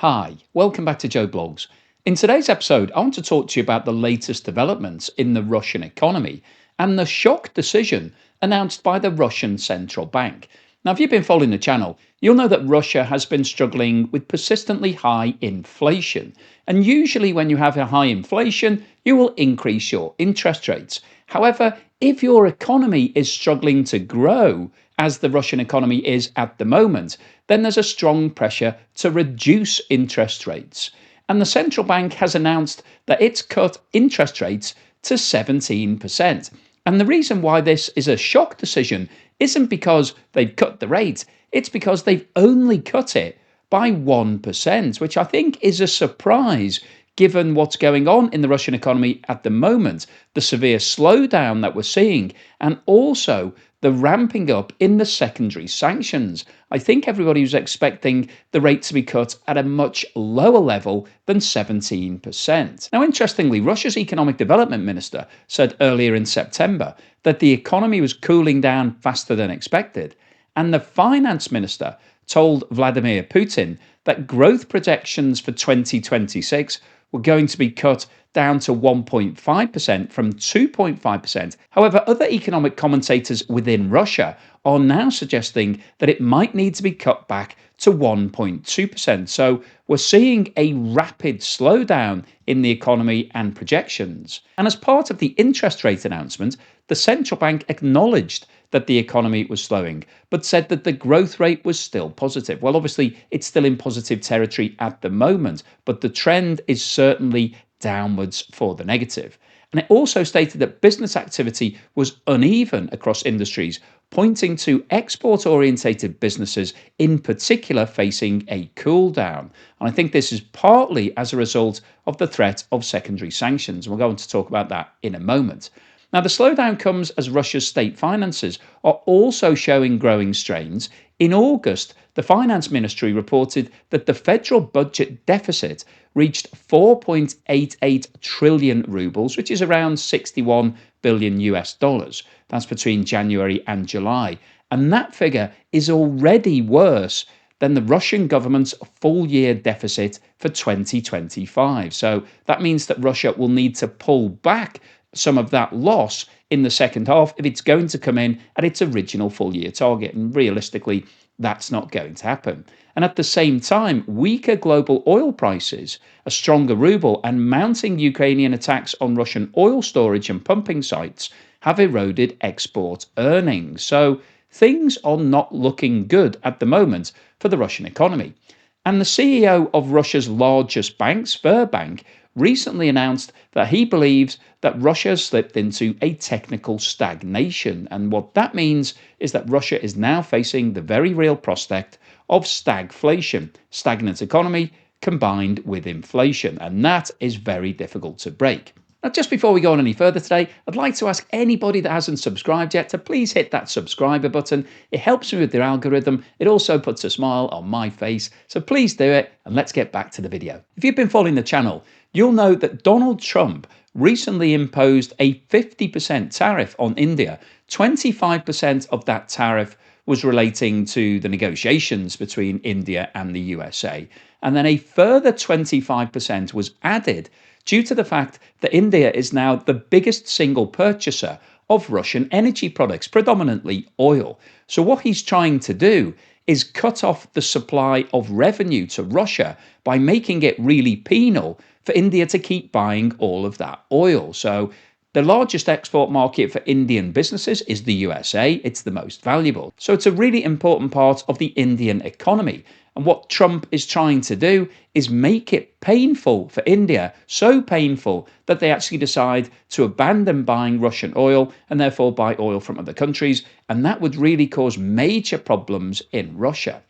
Hi, welcome back to Joe Blogs. In today's episode, I want to talk to you about the latest developments in the Russian economy and the shock decision announced by the Russian central bank. Now, if you've been following the channel, you'll know that Russia has been struggling with persistently high inflation. And usually when you have a high inflation, you will increase your interest rates. However, if your economy is struggling to grow, as the Russian economy is at the moment, then there's a strong pressure to reduce interest rates. And the central bank has announced that it's cut interest rates to 17%. And the reason why this is a shock decision isn't because they've cut the rate, it's because they've only cut it by 1%, which I think is a surprise given what's going on in the Russian economy at the moment, the severe slowdown that we're seeing, and also the ramping up in the secondary sanctions. I think everybody was expecting the rate to be cut at a much lower level than 17%. Now, interestingly, Russia's economic development minister said earlier in September that the economy was cooling down faster than expected, and the finance minister told Vladimir Putin that growth projections for 2026 were going to be cut down to 1.5% from 2.5%. However, other economic commentators within Russia are now suggesting that it might need to be cut back to 1.2%. So we're seeing a rapid slowdown in the economy and projections. And as part of the interest rate announcement, the central bank acknowledged that the economy was slowing, but said that the growth rate was still positive. Well, obviously, it's still in positive territory at the moment, but the trend is certainly downwards for the negative. And it also stated that business activity was uneven across industries, pointing to export-orientated businesses in particular facing a cool down. And I think this is partly as a result of the threat of secondary sanctions. We'll go on to talk about that in a moment. Now, the slowdown comes as Russia's state finances are also showing growing strains. In August, the finance ministry reported that the federal budget deficit reached 4.88 trillion rubles, which is around 61 billion US dollars. That's between January and July. And that figure is already worse than the Russian government's full year deficit for 2025. So that means that Russia will need to pull back some of that loss in the second half if it's going to come in at its original full year target. And realistically, that's not going to happen. And at the same time, weaker global oil prices, a stronger ruble, and mounting Ukrainian attacks on Russian oil storage and pumping sites have eroded export earnings. So things are not looking good at the moment for the Russian economy. And the CEO of Russia's largest bank, Sberbank, recently announced that he believes that Russia has slipped into a technical stagnation. And what that means is that Russia is now facing the very real prospect of stagflation, stagnant economy combined with inflation. And that is very difficult to break. Now, just before we go on any further today, I'd like to ask anybody that hasn't subscribed yet to please hit that subscriber button. It helps me with the algorithm. It also puts a smile on my face. So please do it, and let's get back to the video. If you've been following the channel, you'll know that Donald Trump recently imposed a 50% tariff on India. 25% of that tariff was relating to the negotiations between India and the USA. And then a further 25% was added due to the fact that India is now the biggest single purchaser of Russian energy products, predominantly oil. So what he's trying to do is cut off the supply of revenue to Russia by making it really penal for India to keep buying all of that oil. So the largest export market for Indian businesses is the USA. It's the most valuable. So it's a really important part of the Indian economy. And what Trump is trying to do is make it painful for India, so painful that they actually decide to abandon buying Russian oil and therefore buy oil from other countries. And that would really cause major problems in Russia.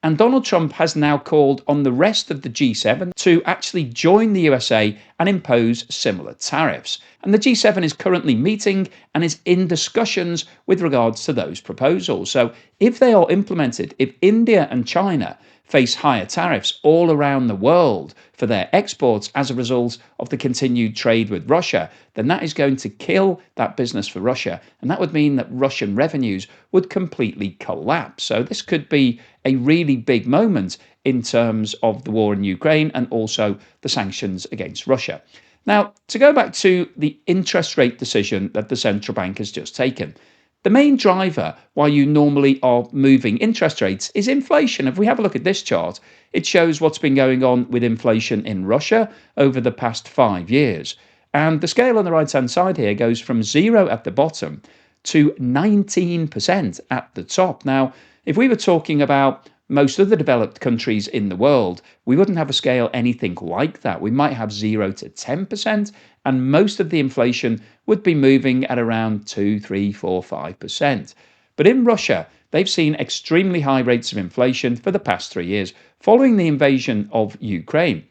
And Donald Trump has now called on the rest of the G7 to actually join the USA and impose similar tariffs. And the G7 is currently meeting and is in discussions with regards to those proposals. So if they are implemented, if India and China face higher tariffs all around the world for their exports as a result of the continued trade with Russia, then that is going to kill that business for Russia. And that would mean that Russian revenues would completely collapse. So this could be a really big moment in terms of the war in Ukraine and also the sanctions against Russia. Now, to go back to the interest rate decision that the central bank has just taken, the main driver why you normally are moving interest rates is inflation. If we have a look at this chart, it shows what's been going on with inflation in Russia over the past 5 years. And the scale on the right-hand side here goes from 0 at the bottom to 19% at the top. Now, if we were talking about most of the developed countries in the world, we wouldn't have a scale anything like that. We might have 0 to 10%, and most of the inflation would be moving at around 2, 3, 4, 5%. But in Russia, they've seen extremely high rates of inflation for the past 3 years. Following the invasion of Ukraine,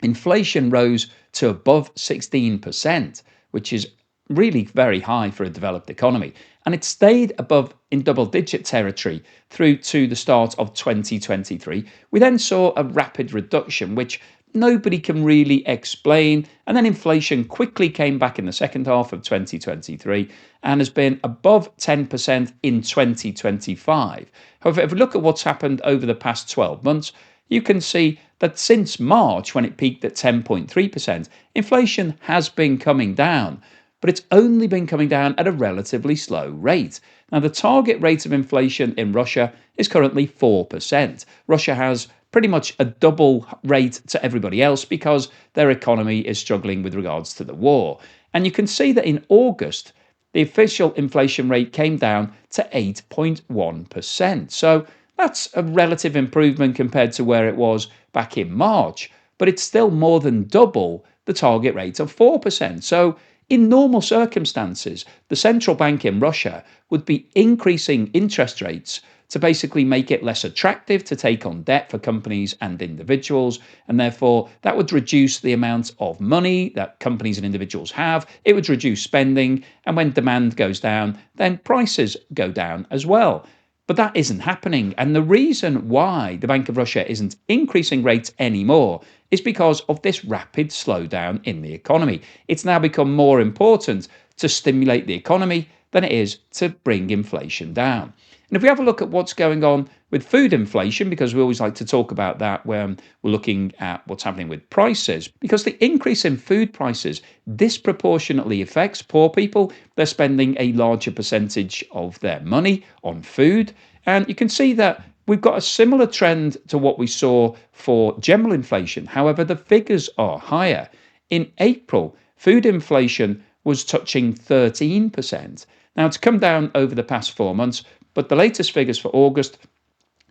inflation rose to above 16%, which is really very high for a developed economy. And it stayed above in double-digit territory through to the start of 2023. We then saw a rapid reduction, which nobody can really explain. And then inflation quickly came back in the second half of 2023 and has been above 10% in 2025. However, if we look at what's happened over the past 12 months, you can see that since March, when it peaked at 10.3%, inflation has been coming down, but it's only been coming down at a relatively slow rate. Now, the target rate of inflation in Russia is currently 4%. Russia has pretty much a double rate to everybody else because their economy is struggling with regards to the war. And you can see that in August, the official inflation rate came down to 8.1%. So that's a relative improvement compared to where it was back in March, but it's still more than double the target rate of 4%. So in normal circumstances, the central bank in Russia would be increasing interest rates to basically make it less attractive to take on debt for companies and individuals, and therefore that would reduce the amount of money that companies and individuals have. It would reduce spending, and when demand goes down, then prices go down as well. But that isn't happening, and the reason why the Bank of Russia isn't increasing rates anymore is because of this rapid slowdown in the economy. It's now become more important to stimulate the economy than it is to bring inflation down. And if we have a look at what's going on with food inflation, because we always like to talk about that when we're looking at what's happening with prices, because the increase in food prices disproportionately affects poor people. They're spending a larger percentage of their money on food. And you can see that we've got a similar trend to what we saw for general inflation. However, the figures are higher. In April, food inflation was touching 13%. Now, it's come down over the past 4 months, but the latest figures for August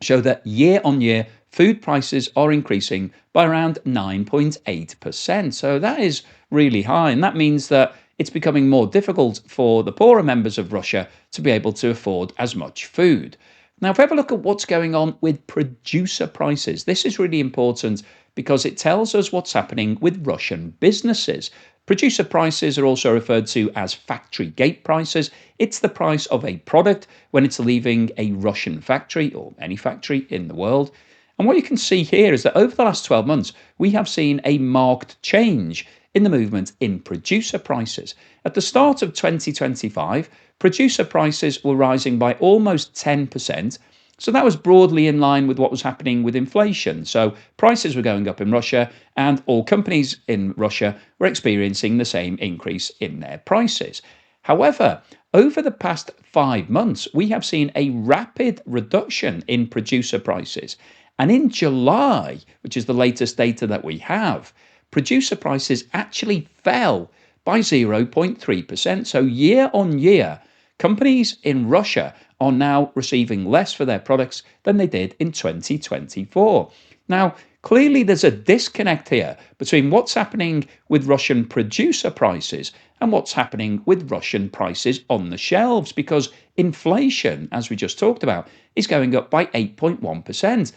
show that year on year, food prices are increasing by around 9.8%. So that is really high. And that means that it's becoming more difficult for the poorer members of Russia to be able to afford as much food. Now, if we have a look at what's going on with producer prices, this is really important because it tells us what's happening with Russian businesses. Producer prices are also referred to as factory gate prices. It's the price of a product when it's leaving a Russian factory or any factory in the world. And what you can see here is that over the last 12 months, we have seen a marked change in the movement in producer prices. At the start of 2025, producer prices were rising by almost 10%. So that was broadly in line with what was happening with inflation. So prices were going up in Russia, and all companies in Russia were experiencing the same increase in their prices. However, over the past 5 months, we have seen a rapid reduction in producer prices. And in July, which is the latest data that we have, producer prices actually fell by 0.3%. So year on year, companies in Russia are now receiving less for their products than they did in 2024. Now, clearly there's a disconnect here between what's happening with Russian producer prices and what's happening with Russian prices on the shelves, because inflation, as we just talked about, is going up by 8.1%.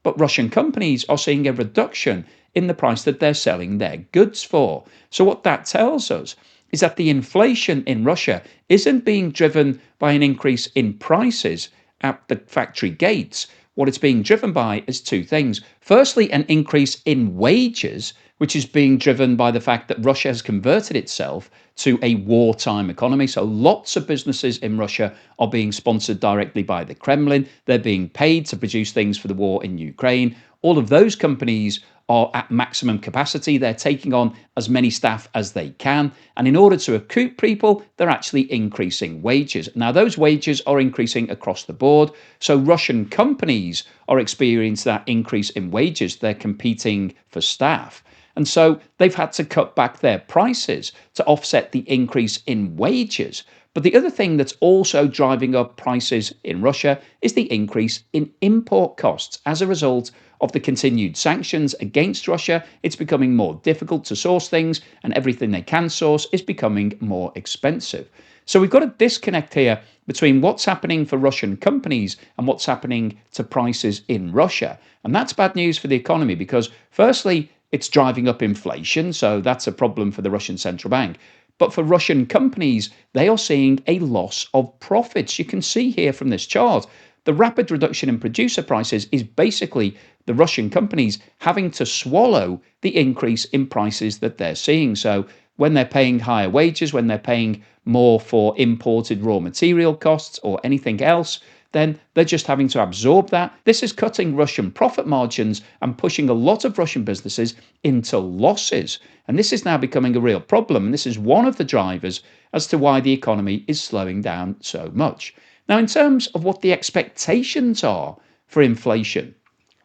But Russian companies are seeing a reduction in the price that they're selling their goods for. So what that tells us is that the inflation in Russia isn't being driven by an increase in prices at the factory gates. What it's being driven by is two things. Firstly, an increase in wages, which is being driven by the fact that Russia has converted itself to a wartime economy. So lots of businesses in Russia are being sponsored directly by the Kremlin. They're being paid to produce things for the war in Ukraine, all of those companies are at maximum capacity. They're taking on as many staff as they can. And in order to recruit people, they're actually increasing wages. Now, those wages are increasing across the board. So Russian companies are experiencing that increase in wages. They're competing for staff. And so they've had to cut back their prices to offset the increase in wages. But the other thing that's also driving up prices in Russia is the increase in import costs. As a result of the continued sanctions against Russia, it's becoming more difficult to source things, and everything they can source is becoming more expensive. So we've got a disconnect here between what's happening for Russian companies and what's happening to prices in Russia. And that's bad news for the economy because, firstly, it's driving up inflation. So that's a problem for the Russian central bank. But for Russian companies, they are seeing a loss of profits. You can see here from this chart, the rapid reduction in producer prices is basically the Russian companies having to swallow the increase in prices that they're seeing. So when they're paying higher wages, when they're paying more for imported raw material costs or anything else, then they're just having to absorb that. This is cutting Russian profit margins and pushing a lot of Russian businesses into losses. And this is now becoming a real problem. And this is one of the drivers as to why the economy is slowing down so much. Now, in terms of what the expectations are for inflation,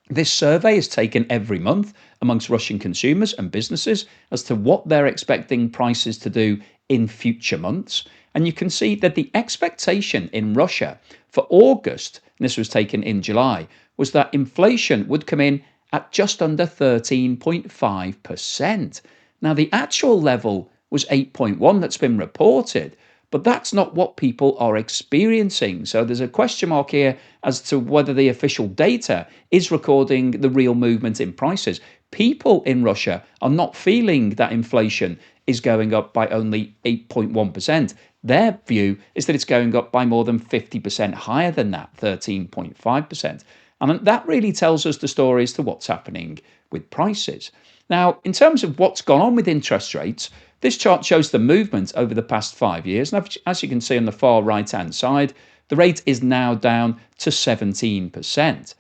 this survey is taken every month amongst Russian consumers and businesses as to what they're expecting prices to do in future months. And you can see that the expectation in Russia for August, and this was taken in July, was that inflation would come in at just under 13.5%. Now, the actual level was 8.1 that's been reported, but that's not what people are experiencing. So there's a question mark here as to whether the official data is recording the real movement in prices. People in Russia are not feeling that inflation is going up by only 8.1%. Their view is that it's going up by more than 50% higher than that, 13.5%. And that really tells us the story as to what's happening with prices. Now, in terms of what's gone on with interest rates, this chart shows the movement over the past 5 years. And as you can see on the far right-hand side, the rate is now down to 17%.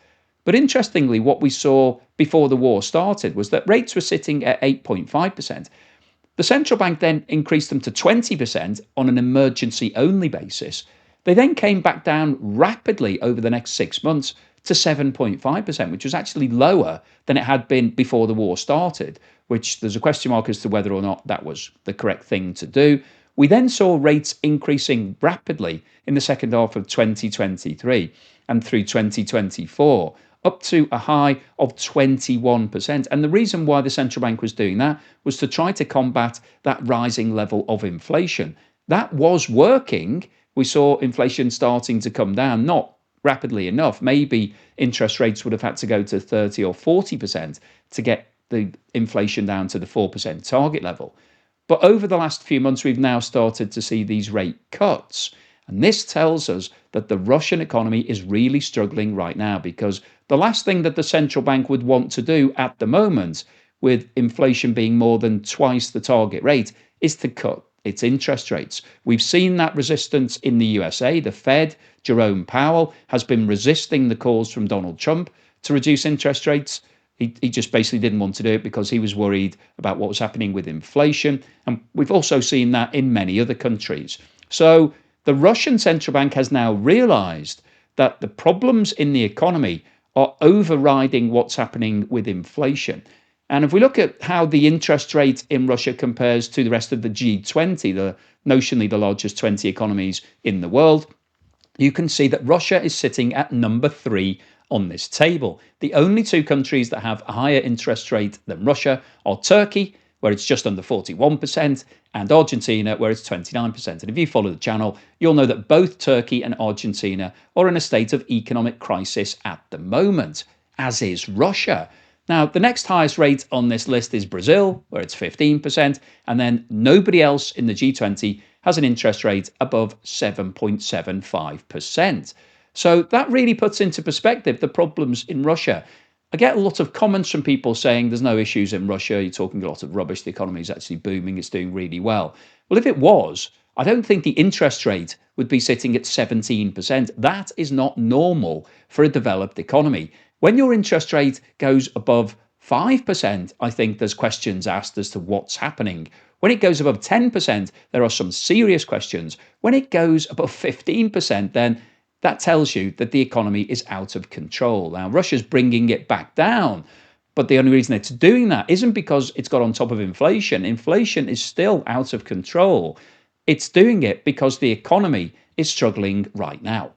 But interestingly, what we saw before the war started was that rates were sitting at 8.5%. The central bank then increased them to 20% on an emergency-only basis. They then came back down rapidly over the next 6 months to 7.5%, which was actually lower than it had been before the war started, which there's a question mark as to whether or not that was the correct thing to do. We then saw rates increasing rapidly in the second half of 2023 and through 2024, up to a high of 21%. And the reason why the central bank was doing that was to try to combat that rising level of inflation. That was working. We saw inflation starting to come down, not rapidly enough. Maybe interest rates would have had to go to 30 or 40% to get the inflation down to the 4% target level. But over the last few months, we've now started to see these rate cuts. And this tells us that the Russian economy is really struggling right now, because the last thing that the central bank would want to do at the moment, with inflation being more than twice the target rate, is to cut its interest rates. We've seen that resistance in the USA. The Fed, Jerome Powell, has been resisting the calls from Donald Trump to reduce interest rates. He just basically didn't want to do it because he was worried about what was happening with inflation. And we've also seen that in many other countries. So the Russian central bank has now realized that the problems in the economy are overriding what's happening with inflation. And if we look at how the interest rate in Russia compares to the rest of the G20, notionally the largest 20 economies in the world, you can see that Russia is sitting at number 3 on this table. The only two countries that have a higher interest rate than Russia are Turkey, where it's just under 41%, and Argentina, where it's 29%. And if you follow the channel, you'll know that both Turkey and Argentina are in a state of economic crisis at the moment, as is Russia. Now, the next highest rate on this list is Brazil, where it's 15%, and then nobody else in the G20 has an interest rate above 7.75%. So that really puts into perspective the problems in Russia. I get a lot of comments from people saying there's no issues in Russia, you're talking a lot of rubbish, the economy is actually booming, it's doing really well. Well, if it was, I don't think the interest rate would be sitting at 17%. That is not normal for a developed economy. When your interest rate goes above 5%, I think there's questions asked as to what's happening. When it goes above 10%, there are some serious questions. When it goes above 15%, then that tells you that the economy is out of control. Now, Russia's bringing it back down, but the only reason it's doing that isn't because it's got on top of inflation. Inflation is still out of control. It's doing it because the economy is struggling right now.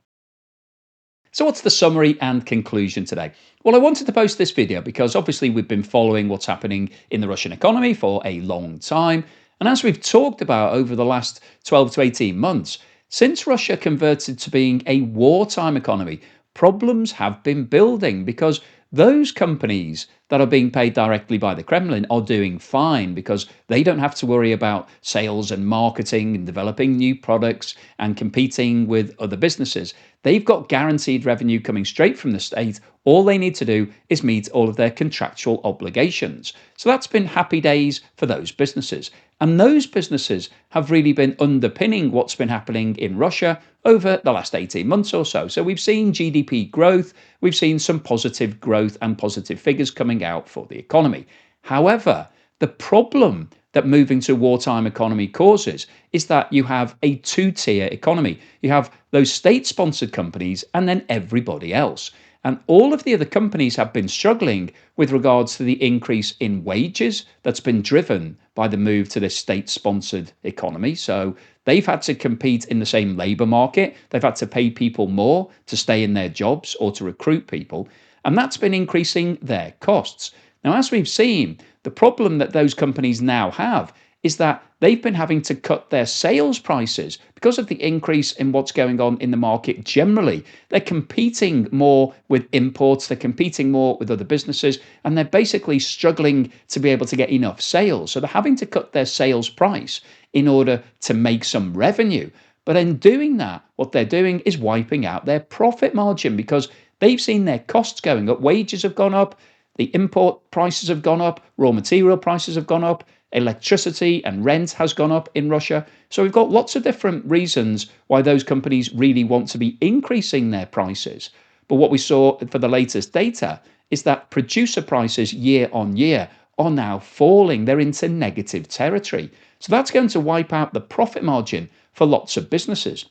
So what's the summary and conclusion today? Well, I wanted to post this video because obviously we've been following what's happening in the Russian economy for a long time. And as we've talked about over the last 12 to 18 months, since Russia converted to being a wartime economy, problems have been building because those companies that are being paid directly by the Kremlin are doing fine because they don't have to worry about sales and marketing and developing new products and competing with other businesses. They've got guaranteed revenue coming straight from the state. All they need to do is meet all of their contractual obligations. So that's been happy days for those businesses. And those businesses have really been underpinning what's been happening in Russia over the last 18 months or so. So we've seen GDP growth, we've seen some positive growth and positive figures coming out for the economy. However, the problem that moving to a wartime economy causes is that you have a two-tier economy. You have those state-sponsored companies and then everybody else. And all of the other companies have been struggling with regards to the increase in wages that's been driven by the move to this state-sponsored economy. So they've had to compete in the same labour market. They've had to pay people more to stay in their jobs or to recruit people. And that's been increasing their costs. Now, as we've seen, the problem that those companies now have is that they've been having to cut their sales prices because of the increase in what's going on in the market generally. They're competing more with imports, they're competing more with other businesses, and they're basically struggling to be able to get enough sales. So they're having to cut their sales price in order to make some revenue. But in doing that, what they're doing is wiping out their profit margin because they've seen their costs going up, wages have gone up, the import prices have gone up, raw material prices have gone up, electricity and rent has gone up in Russia. So we've got lots of different reasons why those companies really want to be increasing their prices. But what we saw for the latest data is that producer prices year on year are now falling. They're into negative territory. So that's going to wipe out the profit margin for lots of businesses.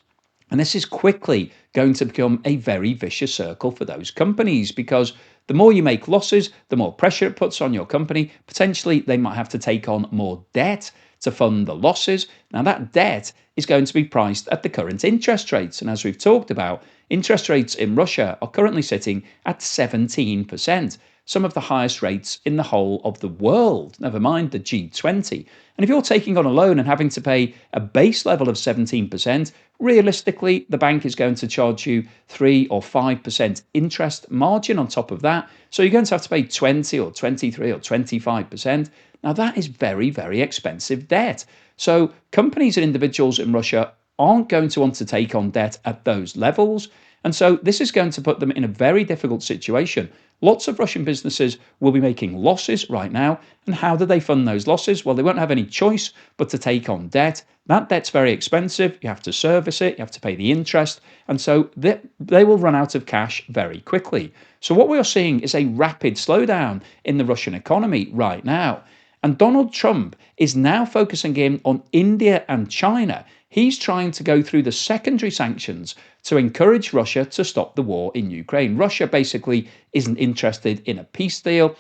And this is quickly going to become a very vicious circle for those companies because the more you make losses, the more pressure it puts on your company. Potentially, they might have to take on more debt to fund the losses. Now, that debt is going to be priced at the current interest rates. And as we've talked about, interest rates in Russia are currently sitting at 17%, some of the highest rates in the whole of the world, never mind the G20. And if you're taking on a loan and having to pay a base level of 17%, realistically, the bank is going to charge you 3 or 5% interest margin on top of that. So you're going to have to pay 20 or 23 or 25%. Now, that is very, very expensive debt. So companies and individuals in Russia aren't going to want to take on debt at those levels. And so this is going to put them in a very difficult situation. Lots of Russian businesses will be making losses right now. And how do they fund those losses? Well, they won't have any choice but to take on debt. That debt's very expensive. You have to service it. You have to pay the interest. And so they will run out of cash very quickly. So what we are seeing is a rapid slowdown in the Russian economy right now. And Donald Trump is now focusing in on India and China. He's trying to go through the secondary sanctions to encourage Russia to stop the war in Ukraine. Russia basically isn't interested in a peace deal.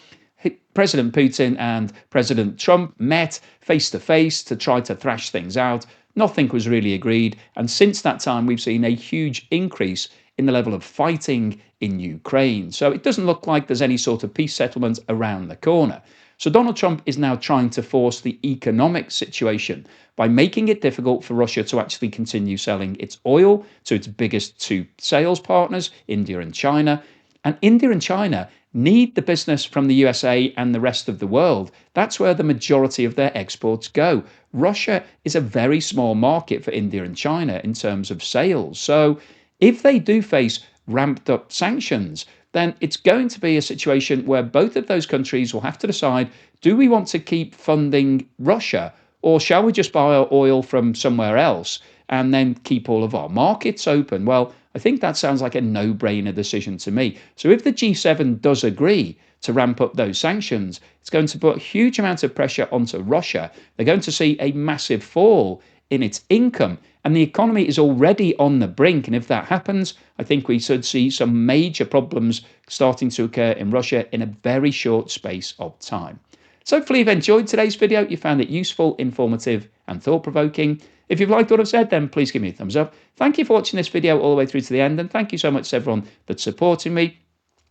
President Putin and President Trump met face to face to try to thrash things out. Nothing was really agreed. And since that time, we've seen a huge increase in the level of fighting in Ukraine. So it doesn't look like there's any sort of peace settlement around the corner. So Donald Trump is now trying to force the economic situation by making it difficult for Russia to actually continue selling its oil to its biggest two sales partners, India and China. And India and China need the business from the USA and the rest of the world. That's where the majority of their exports go. Russia is a very small market for India and China in terms of sales. So if they do face ramped up sanctions, then it's going to be a situation where both of those countries will have to decide, do we want to keep funding Russia or shall we just buy our oil from somewhere else and then keep all of our markets open? Well, I think that sounds like a no-brainer decision to me. So if the G7 does agree to ramp up those sanctions, it's going to put a huge amount of pressure onto Russia. They're going to see a massive fall in its income, and the economy is already on the brink. And if that happens, I think we should see some major problems starting to occur in Russia in a very short space of time. So hopefully you've enjoyed today's video, you found it useful, informative and thought-provoking. If you've liked what I've said, then please give me a thumbs up. Thank you for watching this video all the way through to the end, and thank you so much to everyone that's supporting me.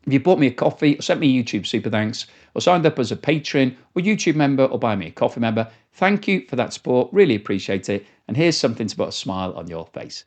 If you bought me a coffee or sent me a YouTube super thanks or signed up as a patron or YouTube member or buy me a coffee member, thank you for that support. Really appreciate it. And here's something to put a smile on your face.